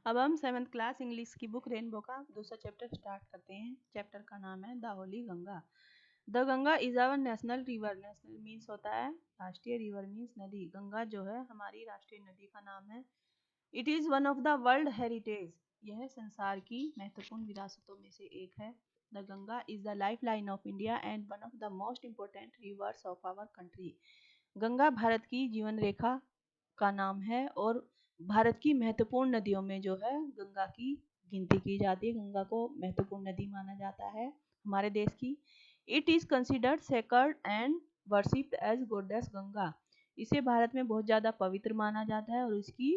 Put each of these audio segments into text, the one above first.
अब हम 7th class English की बुक रेनबो का दूसरा चैप्टर स्टार्ट करते हैं। चैप्टर का नाम है the holy Ganga. The Ganga is our national river. National means होता है राष्ट्रीय, रिवर मीन्स नदी। गंगा जो है हमारी राष्ट्रीय नदी का नाम है। It is one of the world heritage. यह संसार की महत्वपूर्ण विरासतों में से एक है। The Ganga is the lifeline of India and one of the most important rivers of our country. Ganga Bharat की जीवन रेखा का नाम है और भारत की महत्वपूर्ण नदियों में जो है गंगा की गिनती की जाती है। गंगा को महत्वपूर्ण नदी माना जाता है हमारे देश की। It is considered sacred and worshipped as goddess Ganga. इसे भारत में बहुत ज़्यादा पवित्र माना जाता है और इसकी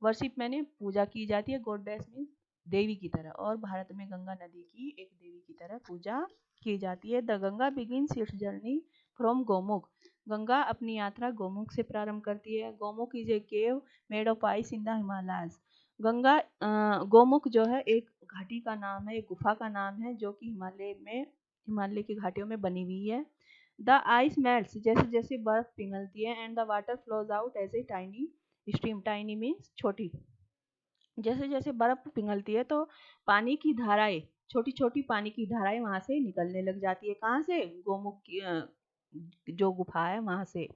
वर्शिप मैंने पूजा की जाती है। गॉडेस मीन्स देवी की तरह, और भारत में गंगा नदी की एक देवी की तरह पूजा की जाती है। The Ganga begins it's journey from Gomukh. Ganga अपनी यात्रा गोमुख से प्रारंभ करती है। Gomukh is a cave made of ice in the Himalayas. Ganga Gomukh जो है एक घाटी का नाम है, एक गुफा का नाम है जो कि हिमालय की घाटियों में बनी हुई है। द आइस मेल्ट्स, जैसे जैसे बर्फ पिघलती है, and the water flows out as a tiny stream. Tiny means छोटी। जैसे जैसे बर्फ पिघलती है तो पानी की धाराएं, छोटी छोटी पानी की धाराएं वहां से निकलने लग जाती है। कहाँ से? गोमुख की जो गुफा है वहां से।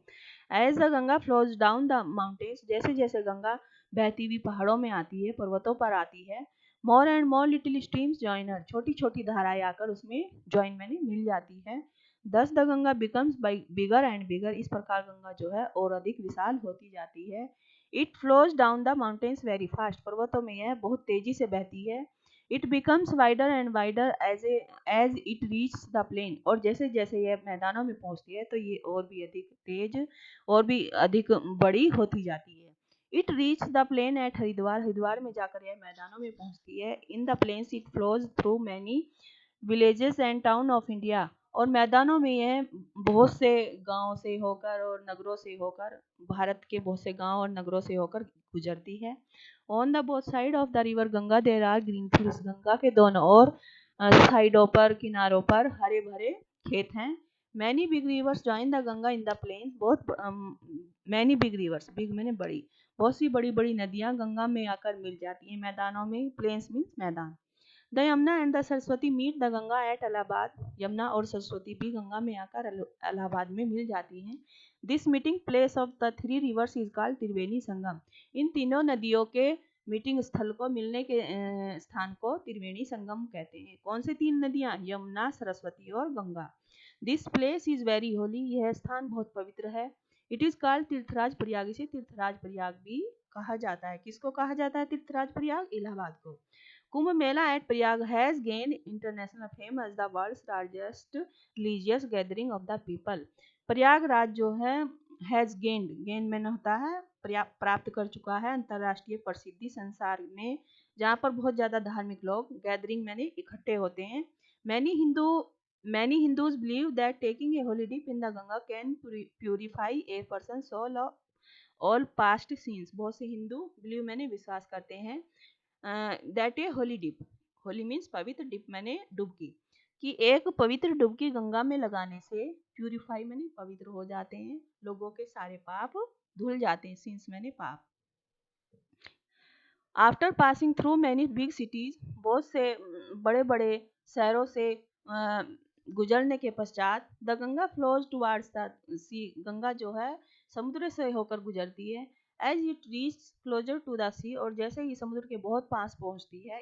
As the Ganga flows down the mountains, जैसे जैसे गंगा बहती हुई पहाड़ों में आती है, पर्वतों पर आती है, more and more little streams join her, छोटी छोटी धाराएं आकर उसमें ज्वाइन मैंने मिल जाती है। दस the Ganga becomes bigger and bigger, इस प्रकार गंगा जो है और अधिक विशाल होती जाती है। It flows down the mountains very fast, पर्वतों में यह बहुत तेजी से बहती है। It becomes wider and wider as it reach the plain, और जैसे जैसे यह मैदानों में पहुंचती है तो ये और भी अधिक तेज और भी अधिक बड़ी होती जाती है। It reach the plain at Haridwar, Haridwar में जाकर यह मैदानों में पहुंचती है। In the plains it flows through many villages and town of India, और मैदानों में यह बहुत से गांव से होकर और नगरों से होकर, भारत के बहुत से गांव और नगरों से होकर गुजरती है। On the both side of the river Ganga there are green fields, Ganga के दोनों ओर साइडों पर, किनारों पर हरे भरे खेत हैं। Many big rivers join the Ganga in the plains, बहुत many big rivers, big means बड़ी, बहुत सी बड़ी बड़ी नदियां गंगा में आकर मिल जाती हैं मैदानों में। प्लेन्स मीन्स मैदान। The Yamuna and the Saraswati meet the Ganga at Allahabad, Yamuna और सरस्वती भी गंगा में आकर इलाहाबाद में मिल जाती हैं। This meeting place of the three rivers is called Triveni Sangam. इन तीनों नदियों के मीटिंग स्थल को, मिलने के स्थान को त्रिवेणी संगम कहते हैं। कौन से तीन नदियां? यमुना, सरस्वती और Ganga. This place is very Holi, यह स्थान बहुत पवित्र है। इट इज कॉल्ड तीर्थराज प्रयाग, इसे तीर्थराज प्रयाग भी कहा जाता है। किसको कहा जाता है तीर्थराज प्रयाग? इलाहाबाद को। Kumbh Mela at Prayag has gain international fame as the world's largest religious gathering of the people. Prayagraj जो है हैज गेन, गेन में होता है प्राप्त कर चुका है अंतरराष्ट्रीय प्रसिद्धि संसार में, जहाँ पर बहुत ज्यादा धार्मिक लोग गैदरिंग मैंने इकट्ठे होते हैं। Many Hindus believe that taking a holy dip in the Ganga can purify a person soul of all past sins. बहुत से हिंदू बिलीव मैंने विश्वास करते हैं that a holy dip, holy means पवित्र, डिप मैंने डुबकी, कि एक पवित्र डुबकी गंगा में लगाने से प्यूरिफाई मैंने पवित्र हो जाते हैं, लोगों के सारे पाप धुल जाते हैं। सिंस मैंने पाप। After passing through many big cities, बहुत से बड़े बड़े शहरों से गुजरने के पश्चात, the Ganga flows towards the sea, Ganga जो है समुद्र से होकर गुजरती है। As it reach closer to the sea, और जैसे ही समुद्र के बहुत पास पहुंचती है,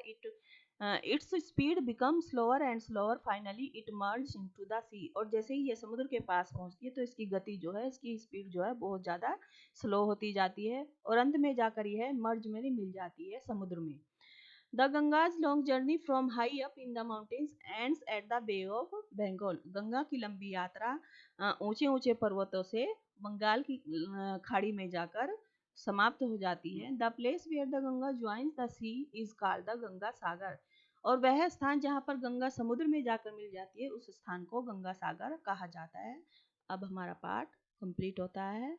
its speed become slower and slower, finally it merge into the sea, और जैसे ही ये समुद्र के पास पहुंचती है तो इसकी गति जो है, इसकी स्पीड जो है बहुत ज़्यादा स्लो होती जाती है, और अंत में जाकर यह मर्ज में मिल जाती है समुद्र में। The Ganga's long journey from high up in the mountains ends at the Bay of Bengal, Ganga की लंबी यात्रा ऊंचे ऊंचे पर्वतों से बंगाल की खाड़ी में जाकर समाप्त हो जाती है। The place where the Ganga joins the sea is called the Ganga Sagar, और वह स्थान जहाँ पर गंगा समुद्र में जाकर मिल जाती है उस स्थान को गंगा सागर कहा जाता है। अब हमारा पाठ कंप्लीट होता है।